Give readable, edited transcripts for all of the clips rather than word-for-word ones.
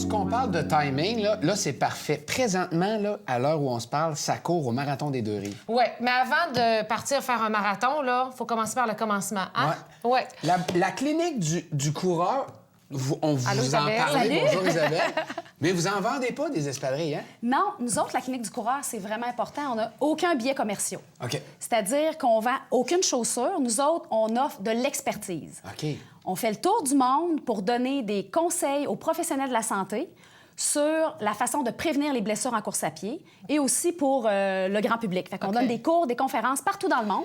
lorsqu'on parle de timing, là c'est parfait. Présentement, là, à l'heure où on se parle, ça court au Marathon des Deux-Rives. Oui, mais avant de partir faire un marathon, il faut commencer par le commencement. Hein? Ouais. Ouais. La clinique du coureur, on vous Allô, en Isabelle. parlait. Salut. Bonjour, Isabelle. Mais vous en vendez pas des espadrilles, hein? Non, nous autres, la clinique du coureur, c'est vraiment important. On n'a aucun billet commercial. OK. C'est-à-dire qu'on vend aucune chaussure. Nous autres, on offre de l'expertise. OK. On fait le tour du monde pour donner des conseils aux professionnels de la santé sur la façon de prévenir les blessures en course à pied et aussi pour le grand public. Fait qu'on donne des cours, des conférences partout dans le monde.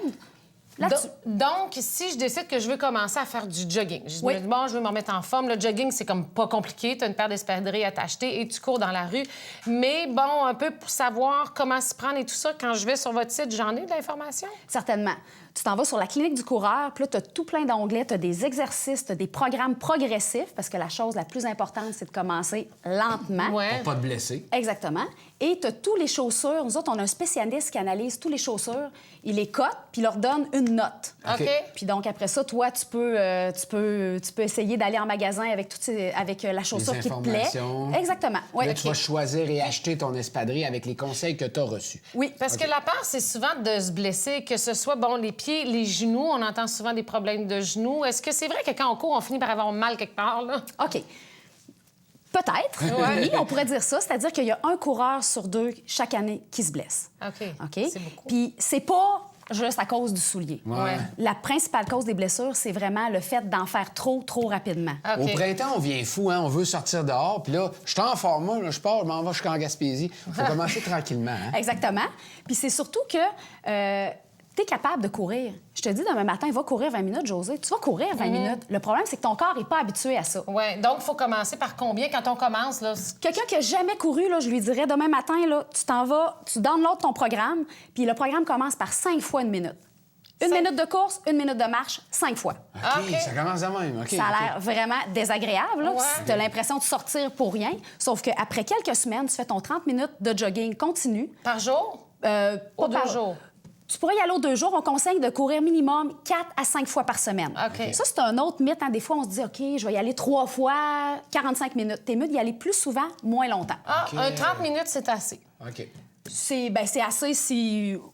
Là-dessus. Donc, si je décide que je veux commencer à faire du jogging, je Oui. me dis, bon, je veux me remettre en forme. Le jogging, c'est comme pas compliqué. Tu as une paire d'espadrilles à t'acheter et tu cours dans la rue. Mais bon, un peu pour savoir comment s'y prendre et tout ça, quand je vais sur votre site, j'en ai de l'information? Certainement. Tu t'en vas sur la clinique du coureur, puis là, tu as tout plein d'onglets, tu as des exercices, tu as des programmes progressifs, parce que la chose la plus importante, c'est de commencer lentement. Ouais. Pour pas te blesser. Exactement. Et tu as tous les chaussures. Nous autres, on a un spécialiste qui analyse tous les chaussures. Il les cote, puis il leur donne une note. OK. Puis donc, après ça, toi, tu peux essayer d'aller en magasin avec la chaussure qui te plaît. informations. Exactement. Ouais. Là, tu vas choisir et acheter ton espadrille avec les conseils que tu as reçus. Oui. Parce que la peur, c'est souvent de se blesser, que ce soit, bon, les pieds, les genoux. On entend souvent des problèmes de genoux. Est-ce que c'est vrai que quand on court, on finit par avoir mal quelque part, là? OK. Peut-être. Oui, on pourrait dire ça. C'est-à-dire qu'il y a un coureur sur deux chaque année qui se blesse. OK. OK? C'est beaucoup. Puis c'est pas juste à cause du soulier. Ouais. La principale cause des blessures, c'est vraiment le fait d'en faire trop rapidement. OK. Au printemps, on vient fou, hein? On veut sortir dehors. Puis là, je suis en forme, là, je pars, je m'en vais jusqu'en Gaspésie. Faut commencer tranquillement, hein? Exactement. Puis c'est surtout que tu es capable de courir. Je te dis, demain matin, va courir 20 minutes, José. Tu vas courir 20 minutes. Le problème, c'est que ton corps n'est pas habitué à ça. Oui, donc il faut commencer par combien quand on commence, là? Quelqu'un qui n'a jamais couru, là, je lui dirais, demain matin, là, tu t'en vas, tu downloads ton programme, puis le programme commence par 5 fois une minute. Une minute de course, une minute de marche, 5 fois. OK, ça commence de même. OK. Ça a l'air vraiment désagréable. Là. Ouais. Tu as l'impression de sortir pour rien. Sauf qu'après quelques semaines, tu fais ton 30 minutes de jogging continu. Par jour? Pas Ou 2 par- jours? Tu pourrais y aller aux 2 jours. On conseille de courir minimum 4 à 5 fois par semaine. OK. Ça, c'est un autre mythe. Hein. Des fois, on se dit, OK, je vais y aller 3 fois, 45 minutes. T'es mieux d'y aller plus souvent, moins longtemps. Ah, OK. un 30 minutes, c'est assez. OK. C'est assez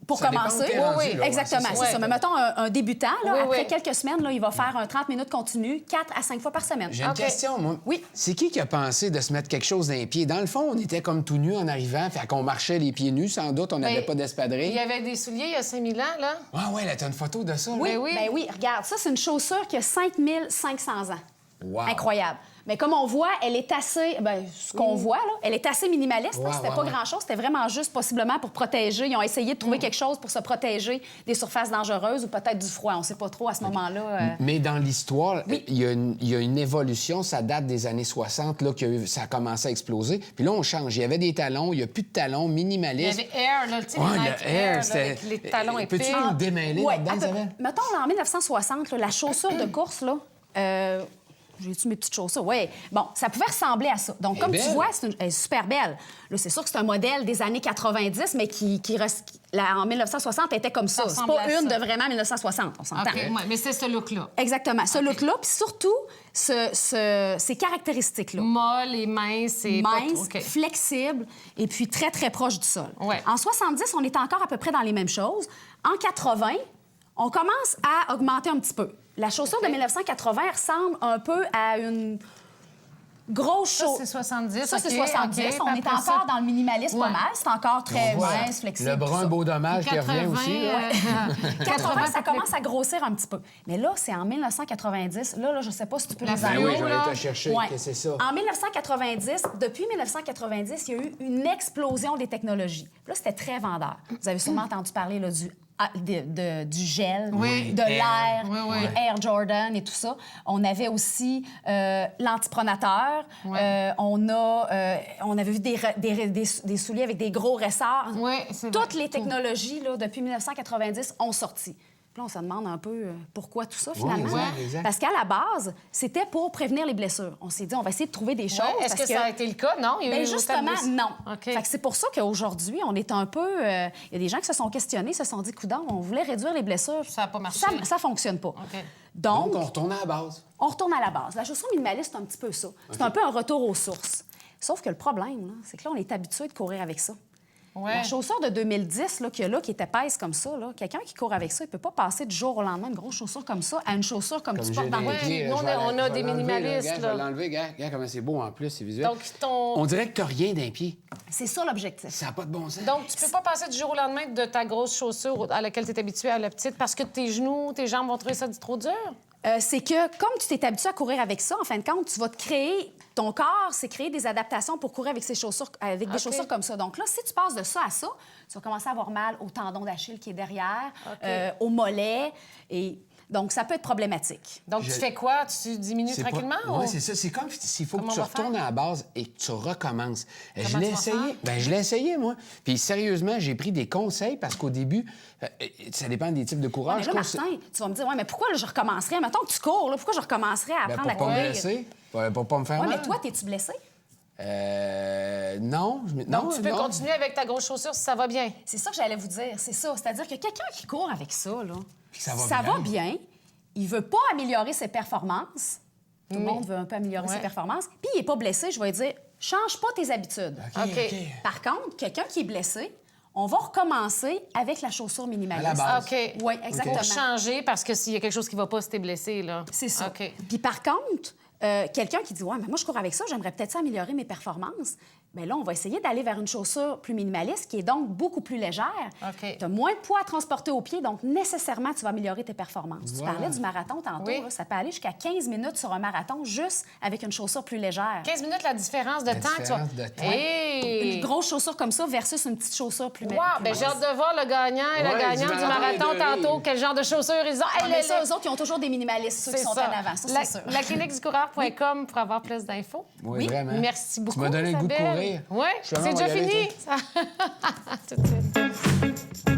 pour Ça dépend où commencer. t'es rendu, Oui, là, ouais, exactement. c'est C'est ça. ça. Mais mettons un débutant, là, Oui, après oui. quelques semaines, là, il va faire un 30 minutes continu, 4 à 5 fois par semaine. J'ai une OK. question, moi. Oui. C'est qui a pensé de se mettre quelque chose dans les pieds? Dans le fond, on était comme tout nus en arrivant, fait qu'on marchait les pieds nus, sans doute, on n'avait Ben, pas Il d'espadrille. y avait des souliers il y a 5000 ans, là. Ah ouais, là, t'as une photo de ça? là? Ben oui. Ben oui, regarde, ça, c'est une chaussure qui a 5500 ans. Wow. Incroyable. Mais comme on voit, elle est assez... Ben, ce qu'on voit, là, elle est assez minimaliste. Ouais, C'était ouais, pas ouais. grand-chose. C'était vraiment juste possiblement pour protéger. Ils ont essayé de trouver quelque chose pour se protéger des surfaces dangereuses ou peut-être du froid. On sait pas trop à ce moment-là. Mais dans l'histoire, il y a une évolution. Ça date des années 60, là, ça a commencé à exploser. Puis là, on change. Il y avait des talons, il n'y a plus de talons, Il y minimalistes. avait Air, là, tu sais, Ouais, les Nike le Air, là, c'était... avec les talons épais. Peux-tu nous démêler Ouais, là-dedans, à peu- Isabelle? mettons, là, en 1960, là, la chaussure de course, là... j'ai-tu mes petites chaussures? Oui. Bon, ça pouvait ressembler à ça. Donc, Elle est comme tu belle. vois, elle est super belle. Là, c'est sûr que c'est un modèle des années 90, mais en 1960, elle était comme ça. Ça C'est ressemble pas à une ça. de vraiment 1960, on s'entend. OK, ouais, mais c'est ce look-là. Exactement. Ce look-là, puis surtout, ces caractéristiques-là. Molle et mince et... pas Mince, trop- OK. flexible et puis très, très proche du sol. Ouais. En 70, on est encore à peu près dans les mêmes choses. En 80, on commence à augmenter un petit peu. La chaussure de 1980 ressemble un peu à une grosse Ça, chaussure. c'est 70. Ça, c'est OK, 70. OK. On est Après ça- encore dans le minimalisme pas Ouais. mal. C'est encore très On voit mince, flexible. Le tout brun ça. beau dommage qui revient aussi. Là. 80, ça peut-être- commence à grossir un petit peu. Mais là, c'est en 1990. Là, je ne sais pas si tu peux La les fluo, Ben oui, avoir. j'en là. ai été chercher. Ouais. Qu'est-ce que c'est ça? En 1990, depuis 1990, il y a eu une explosion des technologies. Puis là, c'était très vendeur. Vous avez sûrement entendu parler là, du gel, Oui. de l'air, Oui, oui. les Air Jordan et tout ça. On avait aussi l'antipronateur. Ouais. On avait vu des souliers avec des gros ressorts. Oui, c'est vrai. Toutes les technologies, là, depuis 1990, ont sorti. Puis là, on se demande un peu pourquoi tout ça, finalement. exact, exact. Parce qu'à la base, c'était pour prévenir les blessures. On s'est dit, on va essayer de trouver des choses. Ouais, est-ce parce que ça a été le cas? Non? Il y a eu Ben autant de justement, blessures? non. OK. Fait que c'est pour ça qu'aujourd'hui, on est un peu... Il y a des gens qui se sont questionnés, se sont dit, coudonc, on voulait réduire les blessures. Ça a pas marché. Ça fonctionne pas. OK. Donc, on retourne à la base. On retourne à la base. La chaussure minimaliste, c'est un petit peu ça. C'est un peu un retour aux sources. Sauf que le problème, là, c'est que là, on est habitué de courir avec ça. Ouais. La chaussure de 2010 là, qu'il y a là, qui est épaisse comme ça, là, quelqu'un qui court avec ça, il peut pas passer du jour au lendemain une grosse chaussure comme ça à une chaussure comme tu portes dans les le pieds, nous, je vais on a je vais des l'enlever, minimalistes, Je là. vais l'enlever, regarde comment c'est beau en plus, c'est visuel. Donc, On dirait que tu n'as rien d'un pied. C'est ça l'objectif. Ça n'a pas de bon sens. Donc, tu peux pas passer du jour au lendemain de ta grosse chaussure à laquelle tu es habitué à la petite parce que tes genoux, tes jambes vont trouver ça trop dur? C'est que comme tu t'es habitué à courir avec ça, en fin de compte, tu vas te créer, ton corps s'est créé des adaptations pour courir avec ces chaussures, avec des OK. chaussures comme ça. Donc là, si tu passes de ça à ça, tu vas commencer à avoir mal au tendon d'Achille qui est derrière, OK. au mollet, et donc ça peut être problématique. Donc, tu fais quoi? Tu diminues C'est tranquillement? Oui, ou- c'est ça. C'est comme s'il faut Comment que tu on va faire? retournes à la base et que tu recommences. Je Comment l'ai tu vas essayé. faire? Ben, je l'ai essayé, moi. Puis sérieusement, j'ai pris des conseils parce qu'au début, ça dépend des types de Ouais, courage. mais là, Martin, tu vas me dire, ouais, mais pourquoi là, je recommencerais? Mettons que tu cours, là, pourquoi je recommencerais à Ben, apprendre pour à pas me courir? blesser, pour pas me faire Oui, mal. mais toi, t'es-tu blessé? Non. Non, Donc, tu peux non. continuer avec ta grosse chaussure si ça va bien. C'est ça que j'allais vous dire, c'est ça. C'est-à-dire que quelqu'un qui court avec ça, là, Puis ça va ça bien. va bien, il veut pas améliorer ses performances. Tout le monde veut un peu améliorer Ouais. ses performances. Puis il est pas blessé, je vais lui dire, change pas tes habitudes. OK. Par contre, quelqu'un qui est blessé, on va recommencer avec la chaussure minimaliste. À la base. OK. Oui, exactement. Pour changer, parce que s'il y a quelque chose qui va pas, si t'es blessé, là. C'est ça. OK. Puis par contre, quelqu'un qui dit, ouais, mais moi, je cours avec ça, j'aimerais peut-être ça améliorer mes performances. Bien là, on va essayer d'aller vers une chaussure plus minimaliste, qui est donc beaucoup plus légère. OK. Tu as moins de poids à transporter au pied, donc nécessairement, tu vas améliorer tes performances. Tu Voilà. parlais du marathon tantôt, Oui. là, ça peut aller jusqu'à 15 minutes sur un marathon juste avec une chaussure plus légère. 15 minutes, la différence de temps. différence tu vois. de temps. Hey! Une grosse chaussure comme ça versus une petite chaussure plus Wow! plus Ben, j'ai hâte de voir le gagnant et la Ouais, gagnante du du marathon marathon de tantôt. riz. Quel genre de chaussures ils ont. Ah, Hey, mais le- ça, eux autres, ils ont toujours des minimalistes, ceux qui sont en avant, ça, c'est sûr. La cliniqueducoureur.com pour avoir plus d'infos. Oui, vraiment. Merci beaucoup. Tu m'as donné le goût de Isabelle. courir. Oui, Justement, c'est on va déjà y aller, fini. Tout de suite.